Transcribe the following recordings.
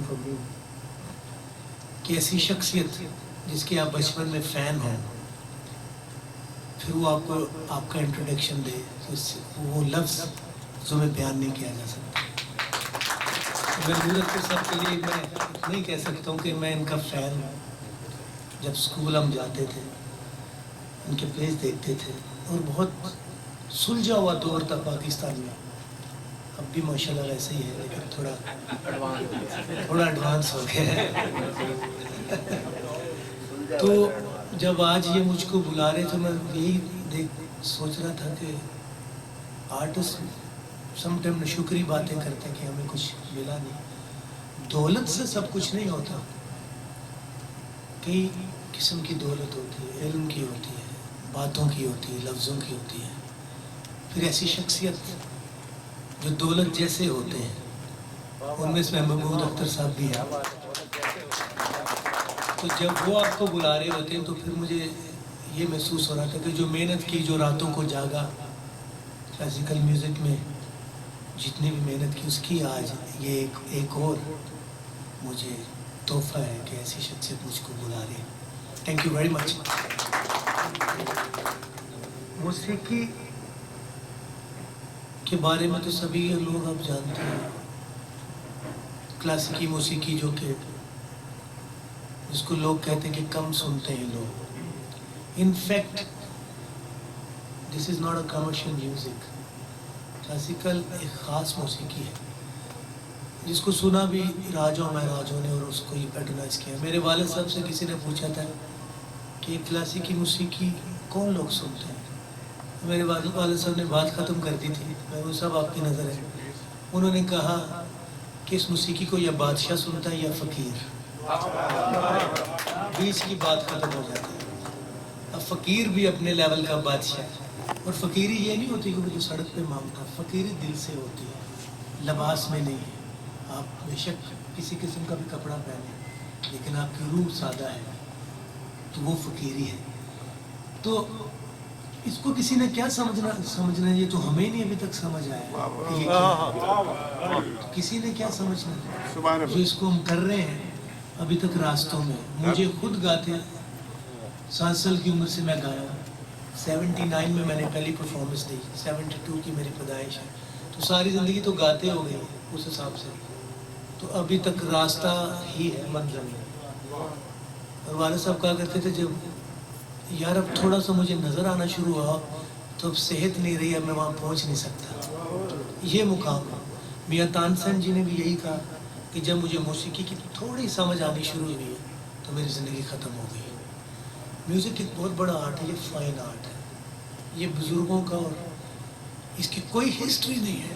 For me कि ऐसी शख्सियत जिसके आप बचपन में फ़ैन हैं, फिर वो आपको आपका इंट्रोडक्शन दे, तो वो लफ्ज़ जो में बयान नहीं किया जा सकता। तो मैं नूरत साहब के लिए मैं इतना ही कह सकता हूँ कि मैं इनका फ़ैन हूँ। जब स्कूल हम जाते थे, उनके पेज देखते थे, और बहुत सुलझा हुआ दौर था पाकिस्तान में। अब भी माशाल्लाह वैसे ही है, लेकिन थोड़ा एडवांस हो गया है। तो जब आज ये मुझको बुला रहे थे, मैं यही सोच रहा था कि आर्टिस्ट समटाइम शुक्री बातें करते हैं कि हमें कुछ मिला नहीं। दौलत से सब कुछ नहीं होता, कई किस्म की दौलत होती है, इल्म की होती है, बातों की होती है, लफ्ज़ों की होती है। फिर ऐसी शख्सियत जो दौलत जैसे होते हैं, उनमें से महमूद अख्तर साहब भी हैं। तो जब वो आपको बुला रहे होते हैं तो फिर मुझे ये महसूस हो रहा था कि जो मेहनत की, जो रातों को जागा क्लासिकल म्यूज़िक में, जितनी भी मेहनत की, उसकी आज ये एक और मुझे तोहफा है कि ऐसी शख्सियत मुझको बुला रही है। Thank you very much. मौसीकी के बारे में तो सभी लोग अब जानते हैं। क्लासिकी मौसीकी जो कि जिसको लोग कहते हैं कि कम सुनते हैं लोग। In fact this is not a commercial music. Classical एक ख़ास मौसीकी है जिसको सुना भी राजों महराजों ने, और उसको ही पैटर्नाइज किया। मेरे वालिद साहब से किसी ने पूछा था कि क्लासिकी मौसीकी कौन लोग सुनते हैं, तो मेरे वालिद साहब ने बात ख़त्म कर दी थी। मैं वो सब आपकी नज़र है। उन्होंने कहा कि इस मौसीकी को या बादशाह सुनता है या फ़कीर। बीच की बात ख़त्म हो जाती है। अब फ़कीर भी अपने लेवल का बादशाह है। और फ़कीरी ये नहीं होती कि वो जो सड़क पे मांगता, फ़कीरी दिल से होती है, लिबास में नहीं है। आप बेशक किसी किस्म का भी कपड़ा पहने, लेकिन आपकी रूह सादा है, तो वो फ़कीरी है। तो इसको किसी ने क्या समझना, ये तो हमें नहीं अभी तक समझ आया कि ये तो किसी ने क्या समझना। जो इसको हम कर रहे हैं अभी तक रास्तों में, मुझे खुद गाते 7 साल की उम्र से मैं गाया। 79 में मैंने पहली परफॉर्मेंस दी, 72 की मेरी पैदाइश है, तो सारी ज़िंदगी तो गाते हो गई उस हिसाब से। तो अभी तक रास्ता ही है, मंजिल में। और वालिद साहब कहा करते थे, जब यार अब थोड़ा सा मुझे नज़र आना शुरू हुआ तो अब सेहत नहीं रही, अब मैं वहाँ पहुँच नहीं सकता। ये मुकाम है। मियाँ तानसेन जी ने भी यही कहा कि जब मुझे मौसीकी की थोड़ी समझ आनी शुरू हुई है तो मेरी ज़िंदगी ख़त्म हो गई। म्यूज़िक एक बहुत बड़ा आर्ट है, ये फ़ाइन आर्ट है। ये बुज़ुर्गों का, और इसकी कोई हिस्ट्री नहीं है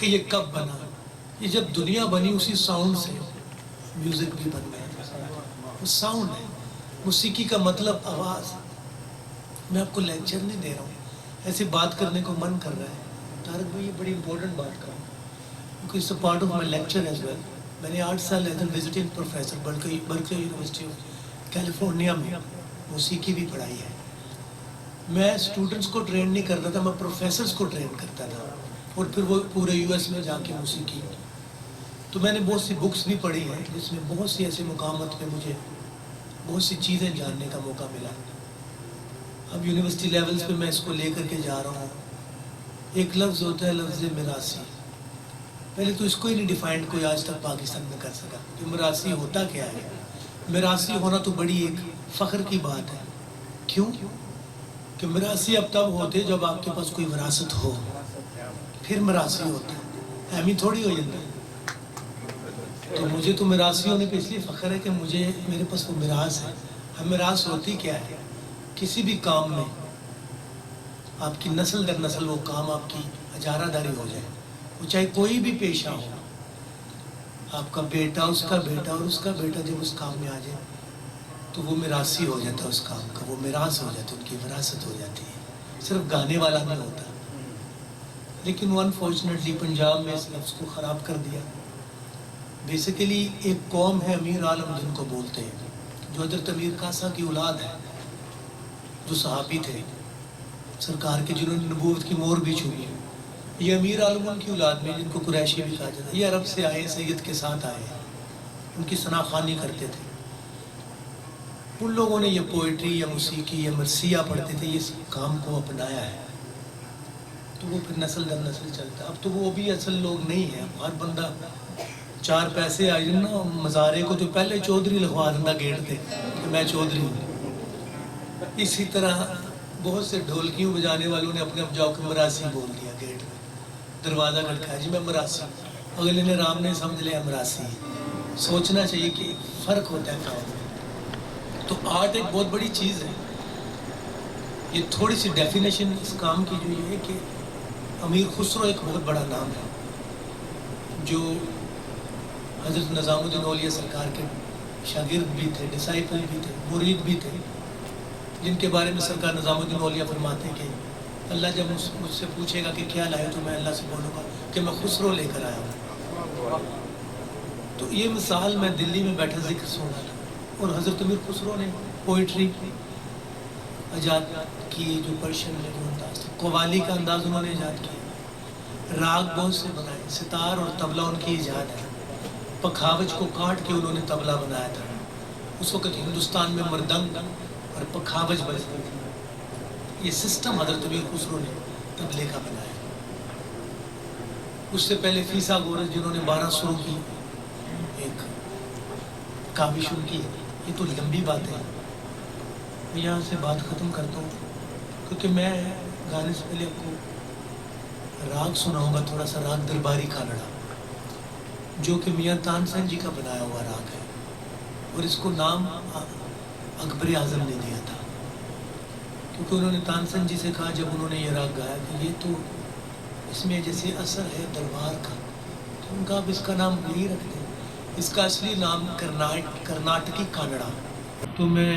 कि ये कब बना। ये जब दुनिया बनी उसी साउंड से म्यूज़िक भी बन गया। वो साउंड है। मौसीकी का मतलब आवाज़। मैं आपको लेक्चर नहीं दे रहा हूँ, ऐसे बात करने को मन कर रहा है। तारक भाई, ये बड़ी इंपॉर्टेंट बात कर, क्योंकि it's a part of my lecture as well. मैंने 8 साल as a visiting professor Berkeley University of California में मौसीकी भी पढ़ाई है। मैं स्टूडेंट्स को ट्रेन नहीं करता था, मैं प्रोफेसर्स को ट्रेन करता था, और फिर वो पूरे यूएस में जाके मौसीकी। तो मैंने बहुत सी बुक्स भी पढ़ी हैं जिसमें बहुत सी ऐसे मुकामत पे मुझे बहुत सी चीज़ें जानने का मौका मिला। अब यूनिवर्सिटी लेवल्स पे मैं इसको लेकर के जा रहा हूँ। एक लफ्ज़ होता है लफ्ज़ मिरासी। पहले तो इसको ही नहीं डिफाइंड कोई आज तक पाकिस्तान में कर सका कि मिरासी होता क्या है। मिरासी होना तो बड़ी एक फ़ख्र की बात है। क्यों कि मिरासी अब तब होते जब आपके पास कोई विरासत हो, फिर मिरासी होता। एमी थोड़ी हो जाता है। तो मुझे तो मिरासी होने पे इसलिए फ़ख्र है कि मेरे पास वो मिरास है। हम मिरास होती क्या है, किसी भी काम में आपकी नस्ल दर नस्ल वो काम आपकी इजारादारी हो जाए, वो चाहे कोई भी पेशा हो। आपका बेटा, उसका बेटा और उसका बेटा जब उस काम में आ जाए तो वो मिरासी हो जाता है उस काम का, वो मिरास हो जाता है, उनकी विरासत हो जाती है। सिर्फ गाने वाला नहीं होता। लेकिन वो अनफॉर्चुनेटली पंजाब में इस लफ्ज़ को ख़राब कर दिया। बेसिकली एक कौम है अमीर आलम जिनको बोलते हैं, जो हज़रत अमीर कासा की औलाद है, जो सहाबी थे सरकार के, जिन्होंने नबूवत की मोहर भी छुई है। ये अमीर आलमों की औलाद में, जिनको कुरैशी भी कहा जाता है, ये अरब से आए, सैयद के साथ आए, उनकी सनाखानी करते थे। उन लोगों ने ये पोइट्री या मौसीकी या मरसिया पढ़ते थे, ये काम को अपनाया है, तो वो फिर नस्ल दर नस्ल चलता है। अब तो वो भी असल लोग नहीं है। हर बंदा चार पैसे आ जाए ना मज़ारे को, तो पहले चौधरी लिखवा देता गेट पे कि मैं चौधरी हूँ। इसी तरह बहुत से ढोलकियों बजाने वालों ने अपने आप जाओ के मरासी बोल दिया गेट में, दरवाज़ा खटकाया, जी मैं मरासी। अगले ने राम ने समझ लिया मरासी। सोचना चाहिए कि फ़र्क होता है काम में। तो आर्ट एक बहुत बड़ी चीज़ है। ये थोड़ी सी डेफिनेशन इस काम की जो ये है कि अमीर खुसरो एक बहुत बड़ा नाम है, जो हज़रत निज़ामुद्दीन औलिया सरकार के शागिर्द भी थे, डिसाइपल भी थे, मुरीद भी थे, जिनके बारे में सरकार निज़ामुद्दीन औलिया फरमाते कि अल्लाह जब मुझसे पूछेगा कि क्या लाए, तो मैं अल्लाह से बोलूँगा कि मैं खुसरो लेकर आया हूँ। तो ये मिसाल मैं दिल्ली में बैठा जिक्र सुन रहा था, और हज़रत अमीर खुसरो ने पोइट्री ईजाद की, जो पर्शियन में जो अंदाज था, कव्वाली का अंदाज उन्होंने ईजाद किया, राग बहुत से बनाए, सितार और तबला उनकी ईजाद है, पखावज को काट के उन्होंने तबला बनाया था। उस वक़्त हिंदुस्तान में मरदंग और पखावज बजते थे। ये सिस्टम हज़रत अमीर खुसरो ने तबले का बनाया। उससे पहले फीसा गोरस, जिन्होंने 12 सुरों की एक काविश उनकी है। ये तो लंबी बात है, मैं यहाँ से बात ख़त्म करता हूँ, क्योंकि मैं गाने से पहले आपको राग सुनाऊंगा, थोड़ा सा राग दरबारी कानड़ा, जो कि मियाँ तानसेन जी का बनाया हुआ राग है, और इसको नाम अकबर आज़म ने दिया था, क्योंकि उन्होंने तानसेन जी से कहा जब उन्होंने ये राग गाया कि ये तो इसमें जैसे असर है दरबार का, तो उनका अब इसका नाम यही रख दें। इसका असली नाम कर्नाटकी कानड़ा। तो मैं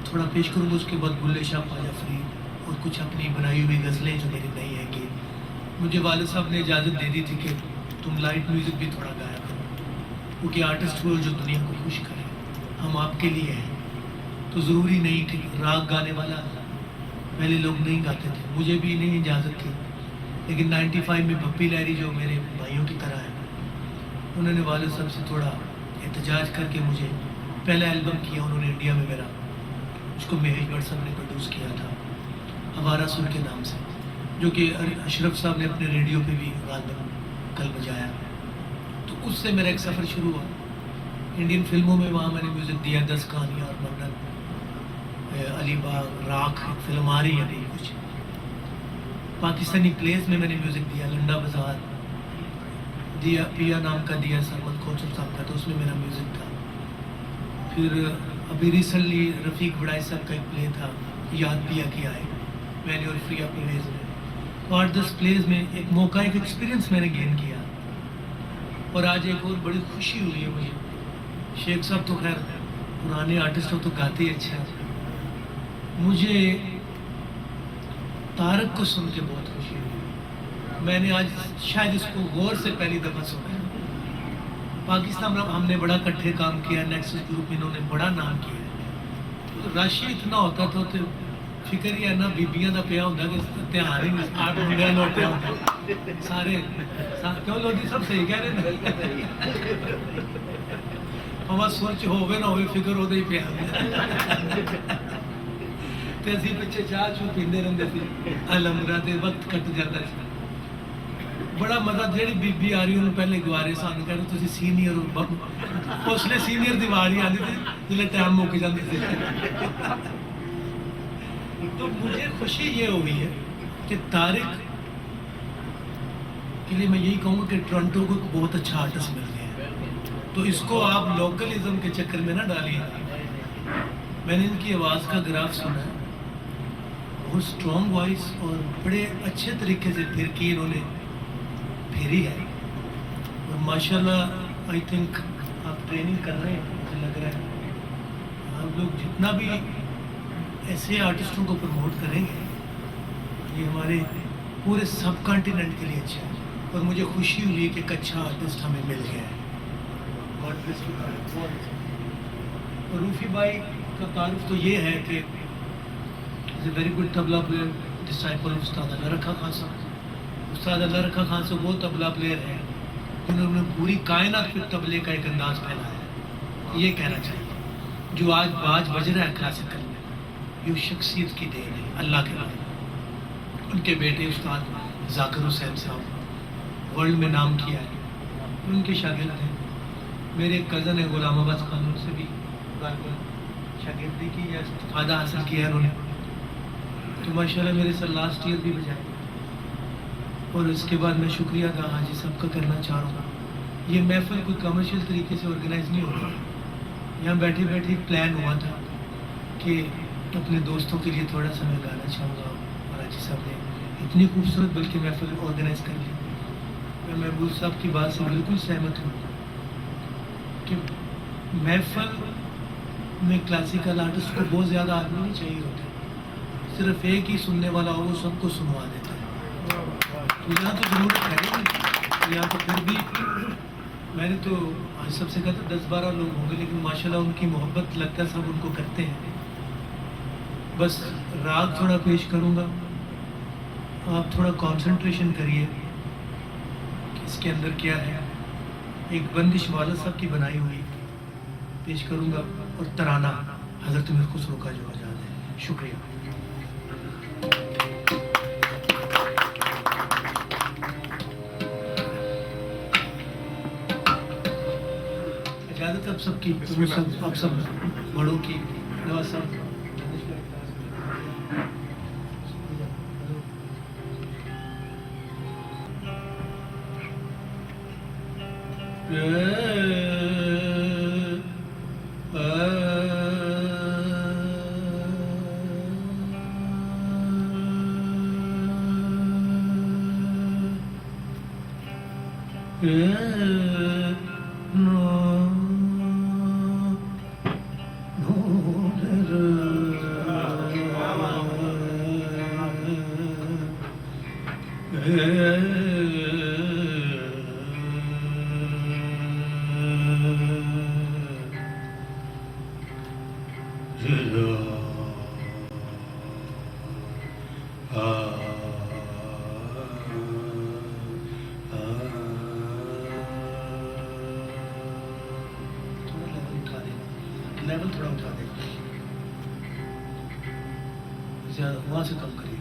थोड़ा पेश करूँगा, उसके बाद बुल्ले शाह ख्वाजा फरीद और कुछ अपनी बनाई हुई गज़लें जो मेरी नहीं है। कि मुझे वालिद साहब ने इजाज़त दे दी थी कि तुम लाइट म्यूज़िक भी थोड़ा गाया करो, क्योंकि आर्टिस्ट हो जो दुनिया को खुश करे, हम आपके लिए हैं। तो ज़रूरी नहीं कि राग गाने वाला, पहले लोग नहीं गाते थे, मुझे भी नहीं इजाज़त थी, लेकिन 95 में भप्पी लहरी जो मेरे भाइयों की तरह है, उन्होंने वालिद साहब से थोड़ा एहतजाज करके मुझे पहला एल्बम किया उन्होंने इंडिया में मेरा, उसको महेश भट्ट साहब ने प्रोड्यूस किया था, हमारा सुर के नाम से, जो कि अशरफ साहब ने अपने रेडियो पे भी रात कल बजाया। तो उससे मेरा एक सफ़र शुरू हुआ इंडियन फिल्मों में। वहाँ मैंने म्यूज़िक दिया 10 कहानियाँ और मन्नत, अलीबाग, राख, फिल्म आ रही है अभी कुछ। पाकिस्तानी प्लेस में मैंने म्यूज़िक दिया, लंडा बाज़ार दिया, पिया नाम का दिया सरमद खोचर साहब का, तो उसमें मेरा म्यूज़िक था। फिर अभी रिसेंटली रफ़ीक बड़ाई साहब का एक प्ले था, याद पिया किया है मैंने और फ्रिया परवेज़ में। तो 8-10 प्लेज में एक मौका, एक एक्सपीरियंस मैंने गेन किया। और आज एक और बड़ी खुशी हुई है मुझे। शेख साहब तो खैर पुराने आर्टिस्ट हो तो गाते ही अच्छा, मुझे तारक को सुन के बहुत खुशी हुई। मैंने आज शायद इसको गौर से पहली दफ़ा सुना है। पाकिस्तान में हमने बड़ा इकट्ठे काम किया, नेक्सस ग्रुप इन्होंने बड़ा नाम किया, तो राशि इतना होता था तो फिक्र ही है ना बीबियां का पिया होंगे कि ध्यान ही नहीं, 8 मुंडिया लोटिया होंगे सारे क्यों लोधी सब सही कह रहे हैं। हवा सोच होवे ना होवे फिक्र होता ही पिया ते असीं पिछे चाह चू पींदे रहंदे सी, अलमरा ते वक्त कट जाता सी। बड़ा मजा, जेड़ी बीबी आ रही उन्होंने पहले गुआरे सानू कह रहे तुसीं सीनियर हो, उसने सीनियर दी वारी आती थी जिसले टाइम मुक जाते थे। तो मुझे खुशी ये हुई है कि तारिक के लिए मैं यही कहूँगा कि टोरंटो को बहुत अच्छा आर्टिस्ट मिल गया है, तो इसको आप लोकलिज्म के चक्कर में ना डालिए। मैंने इनकी आवाज़ का ग्राफ सुना है, बहुत स्ट्रॉन्ग वॉइस और बड़े अच्छे तरीके से फिर की इन्होंने फेरी है। और माशाल्लाह आई थिंक आप ट्रेनिंग कर रहे हैं, मुझे लग रहा है आप लोग जितना भी ऐसे आर्टिस्टों को प्रमोट करेंगे, ये हमारे पूरे सब कॉन्टिनेंट के लिए अच्छा है। और मुझे खुशी हुई कि एक अच्छा आर्टिस्ट हमें मिल गया है। God bless you. और रूफी भाई का तारुफ तो ये है कि is a very good tabla player, disciple उस्ताद अली रखा खान साहब, उस्ताद अल्लाह रखा खान से वो तबला प्लेयर है जिन्होंने पूरी कायनात पे तबले का एक अंदाज फैलाया। ये कहना चाहिए जो आज बाज बज रहा है क्लासिकल में, ये शख्सियत की देन है अल्लाह के बाद। उनके बेटे उस्ताद जाकिर हुसैन साहब वर्ल्ड में नाम किया है, उनके शागिर्द हैं। मेरे एक कज़न है गुलाम अब्बास खान, उनसे भी शागिर्दी की या इस्तिफादा हासिल किया है उन्होंने। तो माशाल्लाह मेरे साथ लास्ट ईयर भी बजाए। और इसके बाद मैं शुक्रिया अदा हाजी साहब का करना चाह रहा हूँ। ये महफिल कोई कमर्शियल तरीके से ऑर्गेनाइज नहीं हो रहा। यहाँ बैठे बैठे एक प्लान हुआ था कि अपने दोस्तों के लिए थोड़ा सा मैं गाना चाहूँगा, और हाजी साहब ने इतनी खूबसूरत बल्कि महफिल ऑर्गेनाइज कर ली। मैं महबूब साहब की बात से बिल्कुल सहमत हूँ कि महफिल में क्लासिकल आर्टिस्ट को बहुत ज़्यादा आदमी नहीं चाहिए होते, सिर्फ एक ही सुनने वाला हो वो सबको सुनवा देता है। तो यहाँ तो ज़रूरत है नहीं, यहाँ तो फिर भी मैंने तो आज सबसे कहा था 10-12 लोग होंगे, लेकिन माशाल्लाह उनकी मोहब्बत लगता है सब उनको करते हैं। बस राग थोड़ा पेश करूँगा, आप थोड़ा कंसंट्रेशन करिए कि इसके अंदर क्या है। एक बंदिश वाला साहब की बनाई हुई पेश करूँगा और तराना हज़रत मीर खुसरो का जो आज़ाद है। शुक्रिया। इजाज़त आप सबकी, आप सब बड़ों की नवाज साहब। लेवल थोड़ा उठा दे, वहां से कम करिए।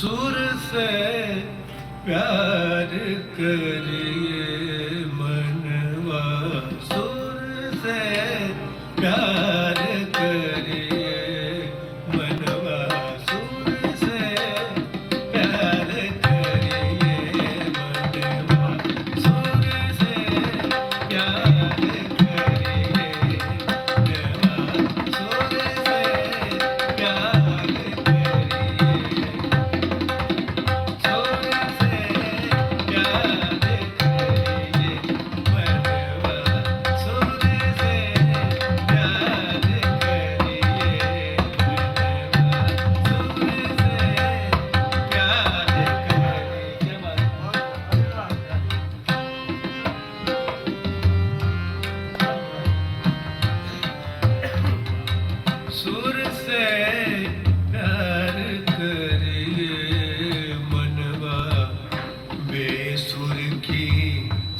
सुर से प्यार करिए मनवा, सुर से प्यार करिए मनवा, सुर से प्यार करिए मनवा, सुर से प्यार करिए मनवा, सुर से प्यार सुर से प्यार करिए मनवा, बेसुर की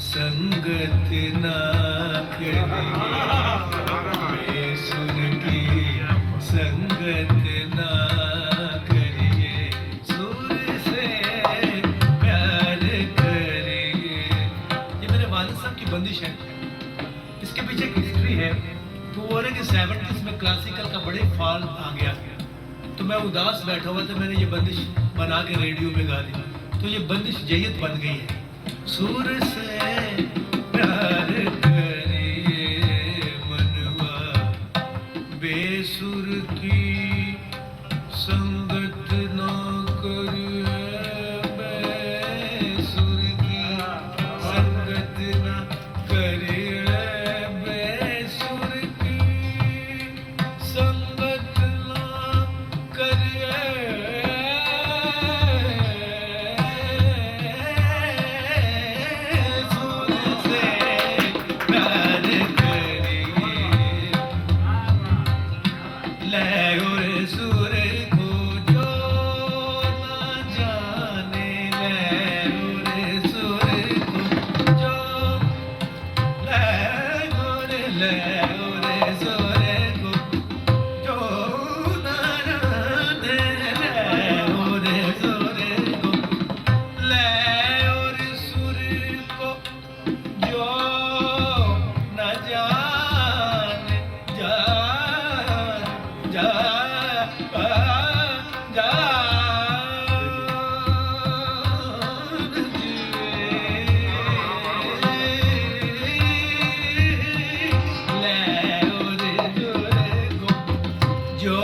संगत ना करिए, बेसुर की संगत ना करिए, सुर से प्यार करिए। ये मेरे वालिद साहब की बंदिश है। इसके पीछे एक हिस्ट्री है। तो वो रहे कि 70s में क्लासिकल का बड़े फॉल आ गया, तो मैं उदास बैठा हुआ था, मैंने ये बंदिश बना के रेडियो में गा दी, तो ये बंदिश जयत बन गई है। सुर से प्यार करिए मनवा, बेसुर की संगत ना करिए, बेसुर की संगत ना करिए, बेसुर की संगत ना करिए, सुर से प्यार करिए, ले और सुर को जो ना जाने, ले और सुर को जो, ले और सुर को जो ना जाने, ले और सुर को, ले और सुर को जो न जाने, जान जा जो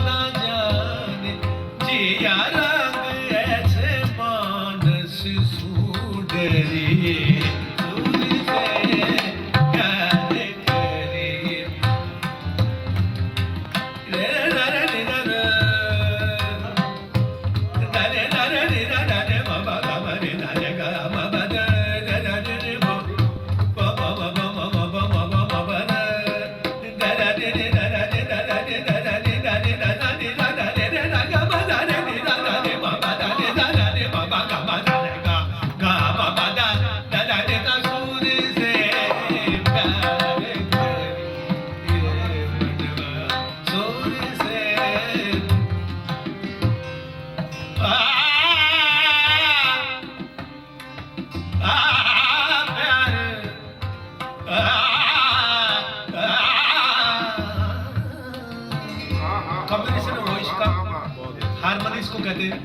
न जाने, जिया रंग ऐसे मानस सुंदरिए, सुर से प्यार करिए। रे रे रे रे रे रे, रे रे रे रे रे रे, मा बा गा मा रे रा रे गा मा बा रे रे रे रे रे मा, बा बा बा बा बा बा बा बा बा बा बा रे, रे रे रे रे रे रे रे रे रे रे रे रे रे रे रे रे रे रे गा मा दा रे रे रा रा रे मा बा दा रे रा रा रे मा बा गा मा दा रे गा गा मा बा दा दा दा रे गा, सुर से प्यार करिए मनवा, सुर से प्यार, कॉम्बिनेशन वॉइस का हारमोनी इसको कहते हैं।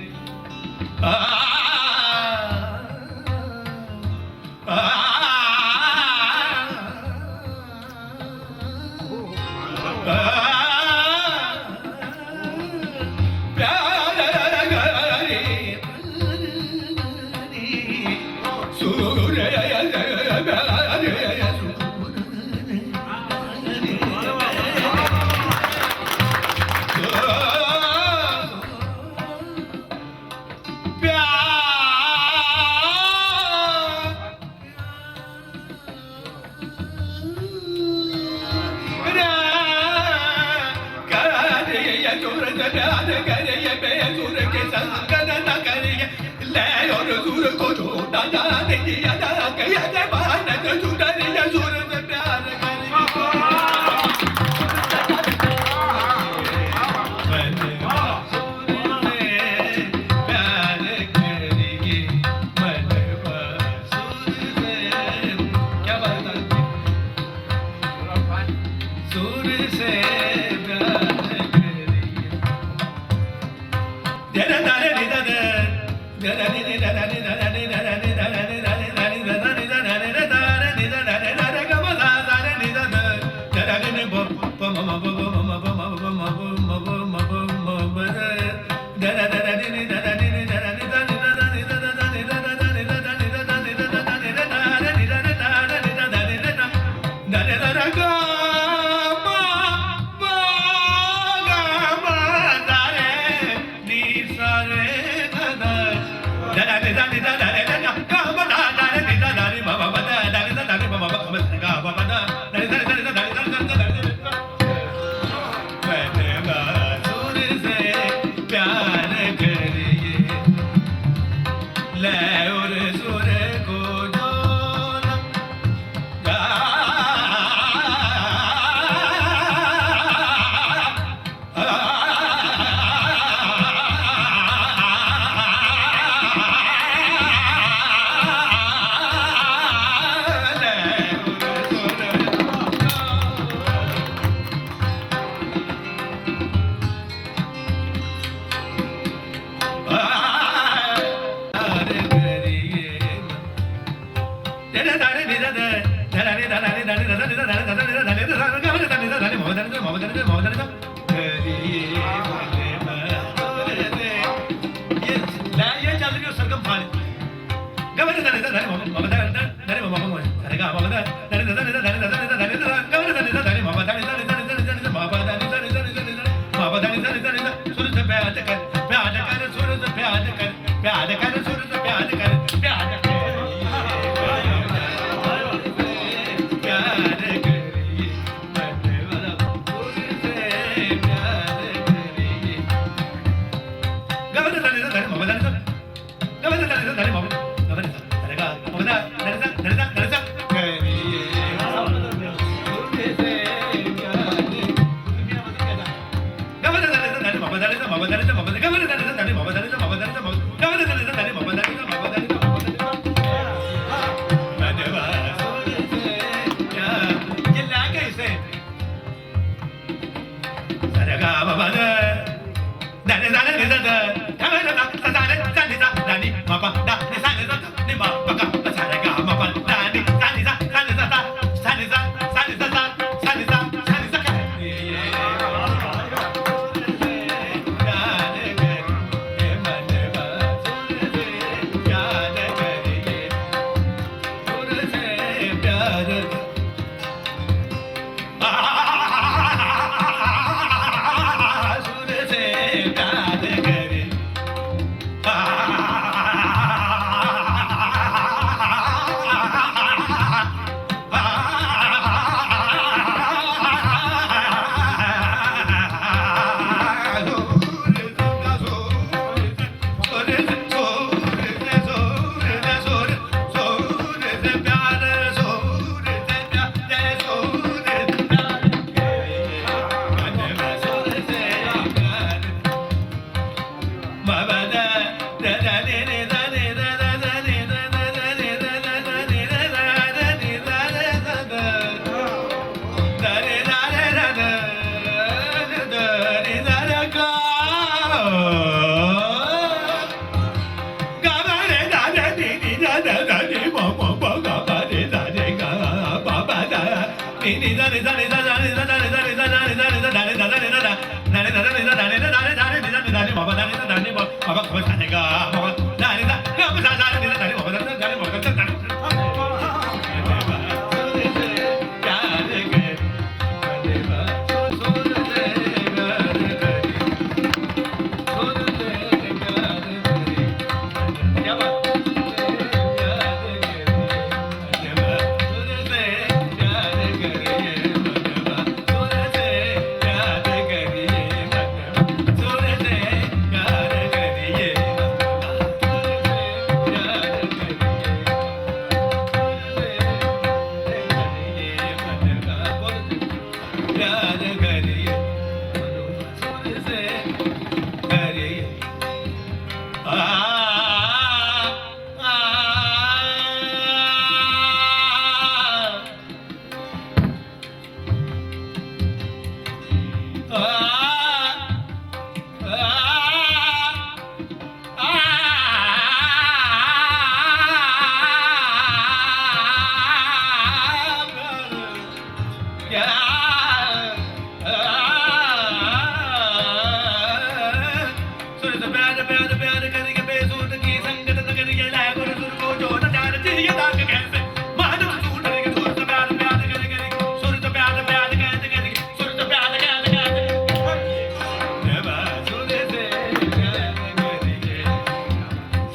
प्यार प्यार प्यार करके बेसूद की संगत न करिए लाए गुरु सुर को जो न जान चाहिए दाग कैसे मानव सूट करके सुर से प्यार प्यार करके सुर से प्यार प्यार करके सुर से प्यार प्यार करके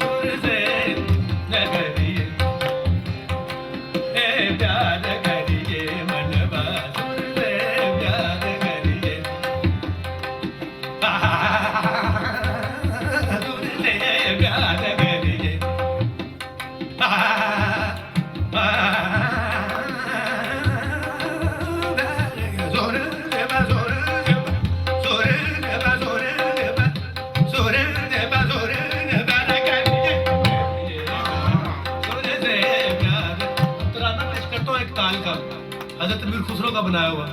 सुर से न करिए प्यार करिए मनवा सुर से प्यार करिए सुर से प्यार करिए हजरत मीर खुसरो का बनाया हुआ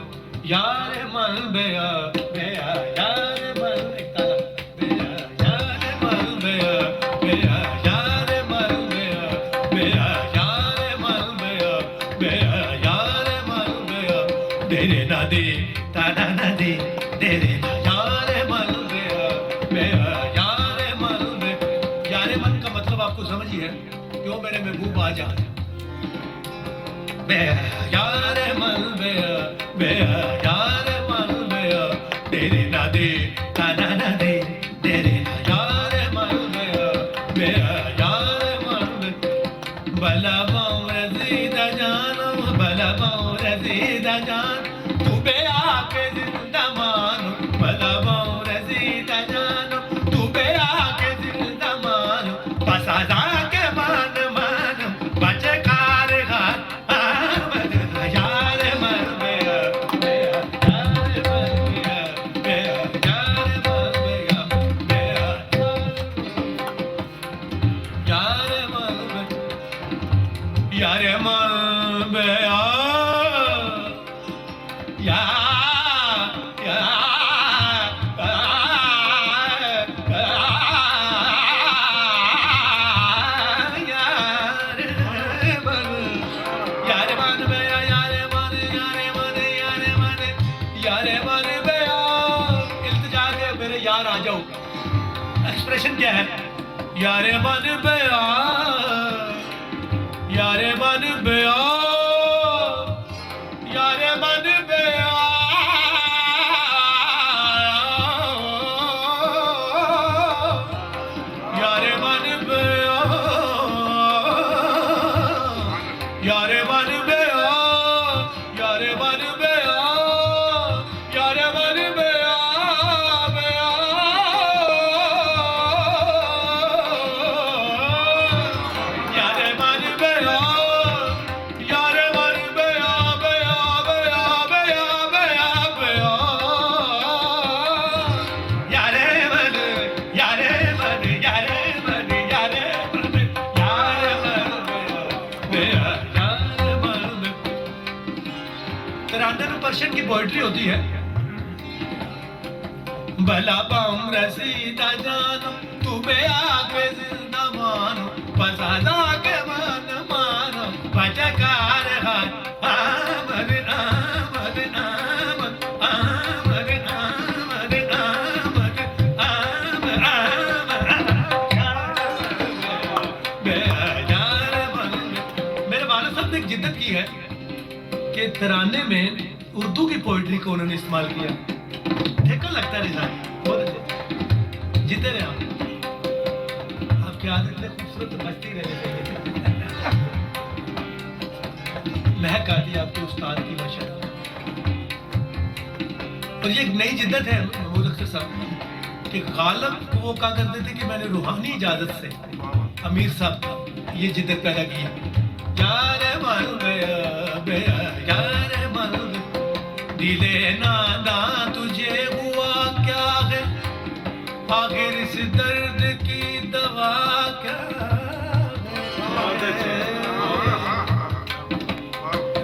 यार मन बेया बेया यार मन एक ताला बेया यार मन बेया बेया यार मन बेया बेया यार मन बेया बेया यार मन बेया तेरे ना दे ताना ना दे तेरे ना यार मन बेया बेया यार मन बे यार मन का मतलब आपको समझ ही है क्यों मेरे महबूब आ जा यार मन बेया बेया यार मन बेया तेरे ना दे ताना ना दे तेरे ना यार मन बेया बेया यार मन भला पाऊं रज़ीदा जानो भला पाऊं रज़ीदा जान तू बेया के जिंदा मानो भला पाऊं रज़ीदा जानो तू बेया के जिंदा मानो पसादा के मान मान बचे कार घाट यार मन बेया बेया यार मन बेया बेया यार मन बेया बेया यार मन बेया यार मन बेया या या एक्सप्रेशन क्या है यारे मन बेया यारे मन बेया यारे मन बेया यारे मन बेया यारे मन बेया यारे मन बेया यारे मन बेया बेया यारे मन बेया यारे मन बेया बेया बेया बेया बेया बेया यारे मन यारे मन यारे मन यारे मन यारे मन बेया यारे मन तराने में पर्शियन की पोएट्री होती है भला पाऊं रसीदा जानो तू बेया के जिंदा मानो पसादा के मान मानो बचकार हाथ आमद आमद आमद आमद आमद आमद आमद आमद यार मन मेरे वालिद साहब ने एक जिद्दत की है कि तराने में उर्दू की पोइट्री को उन्होंने इस्तेमाल किया ठेका लगता है रिजाई बहुत अच्छे जीते रहे आपकी आदत में खूबसूरत मस्ती रहने चाहिए महक आती आपके उस्ताद की माशाअल्लाह और ये एक नई जिद्दत है महमूद अख्तर साहब कि गालिब को वो कहा करते थे कि मैंने रूहानी इजाजत से अमीर साहब का ये जिद्दत पैदा की यार मन बेया बेया यार मन दिले नादा तुझे हुआ क्या है आखिर इस दर्द की दवा क्या है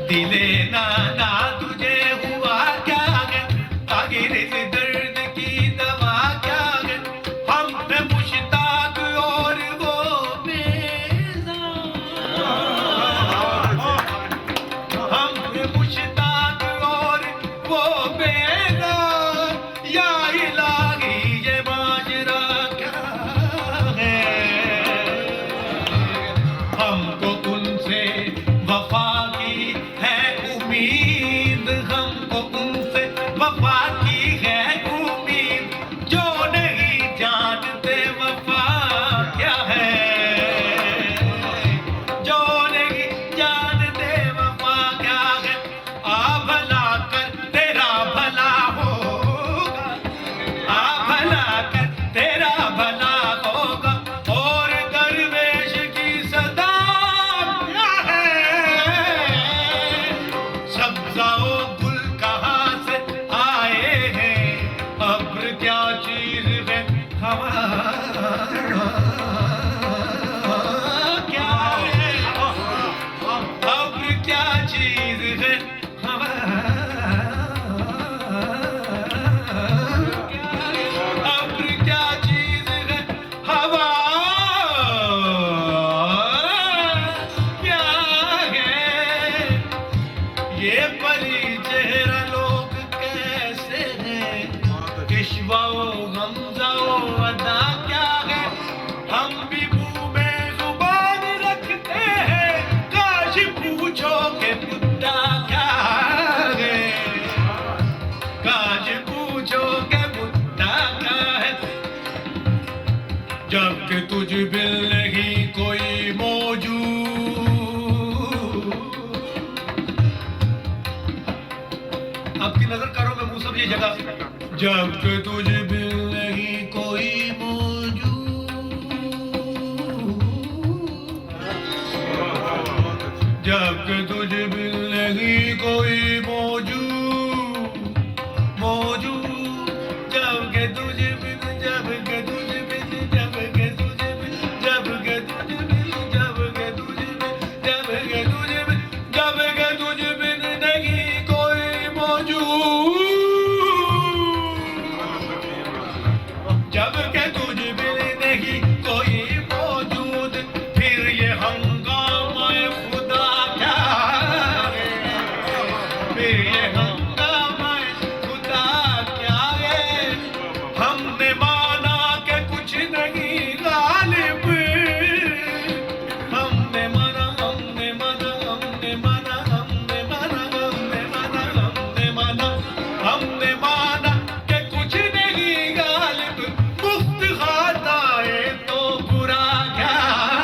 दिले नादा तुझे हुआ क्या है आखिर इस दर्द की दवा क्या है हम पे मुश्ताक और वो बेजार हम पे मुश्ताक और वो बेजार या इलाही ये माजरा क्या क्या है अब क्या चीज है अब क्या चीज है हवा क्या है ये परी चेहरा लोग कैसे हैं किशवाओ गमजाओ अदा क्या है हम भी मुंह में जुबान रखते हैं काश पूछो के मुद्दा क्या है काश पूछो के मुद्दा क्या है जब कि तुझ बिल नहीं कोई मौजूद आपकी नजर करो मैं मुंह सब ये जगह जब कि तुझ बिल नहीं कोई मौजूद जब कि तुझ बिल नहीं कोई मौजूद मौजूद जब कि तुझ बिन जब कि तुझ बिन जब कि तुझ बिन जब कि तुझ बिन जब कि तुझ बिन जब कि तुझ बिन जब कि तुझ बिन नहीं कोई मौजूद जब के तुझ बिन नहीं कोई मौजूद फिर ये हंगामा खुदा क्या है फिर ये हंगामा खुदा क्या है हमने माना के कुछ नहीं गालिब हमने माना हमने माना हमने माना हमने माना हमने माना हमने माना हमने माना के कुछ नहीं गालिब मुफ्त खाता है तो बुरा क्या है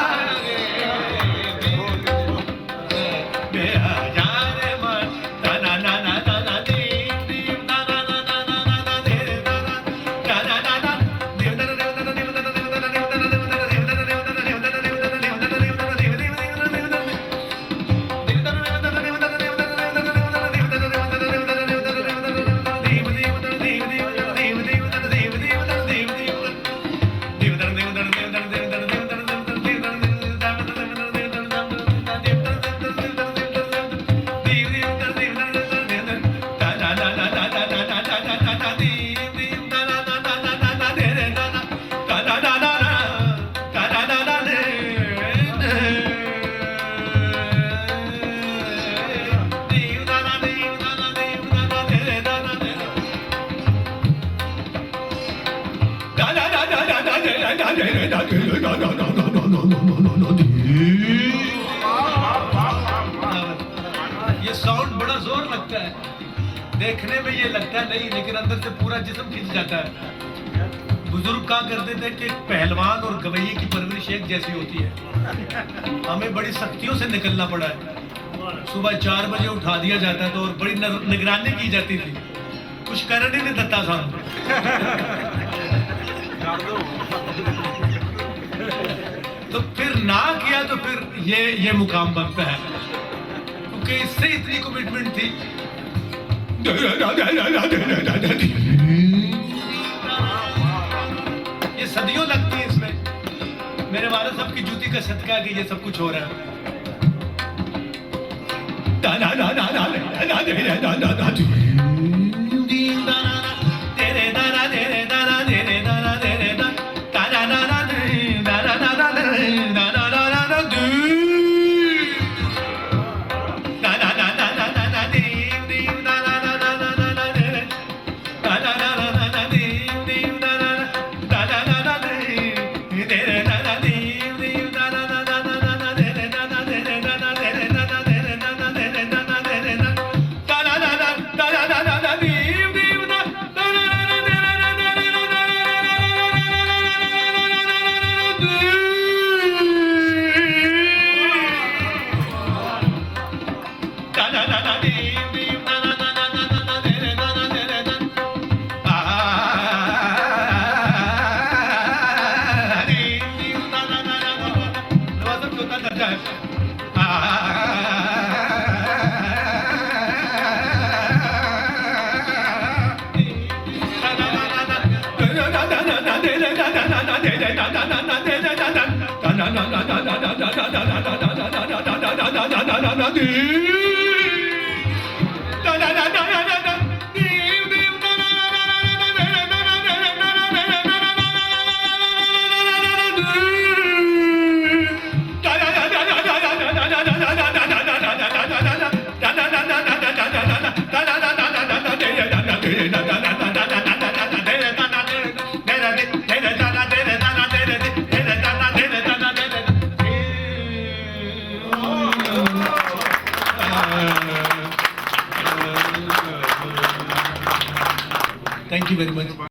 मेरा यार मन ना ना ना ना ना दीम दीम ना ना ना ना ना ना ना दे ना ना ना ना ना ना दीम ना ना ना ना दीम ना ना ना ना दीम ना ना ना ना दीम ना ना ना ना दीम ना ना ना ना दीम ना ना ना ना ना ये साउंड बड़ा जोर लगता है देखने में ये लगता है नहीं लेकिन अंदर से पूरा जिस्म खिंच जाता है बुजुर्ग कहा करते थे कि पहलवान और गवैये की परवरिश एक जैसी होती है हमें बड़ी सख्तियों से निकलना पड़ा है सुबह 4 बजे उठा दिया जाता है तो और बड़ी निगरानी की जाती थी कुछ करने नहीं देता था तो फिर ना किया तो फिर ये मुकाम बनता है क्योंकि इससे इतनी कमिटमेंट थी ये सदियों लगती है इसमें मेरे वालिद साहब की जूती का सदका कि ये सब कुछ हो रहा है Thank you very much.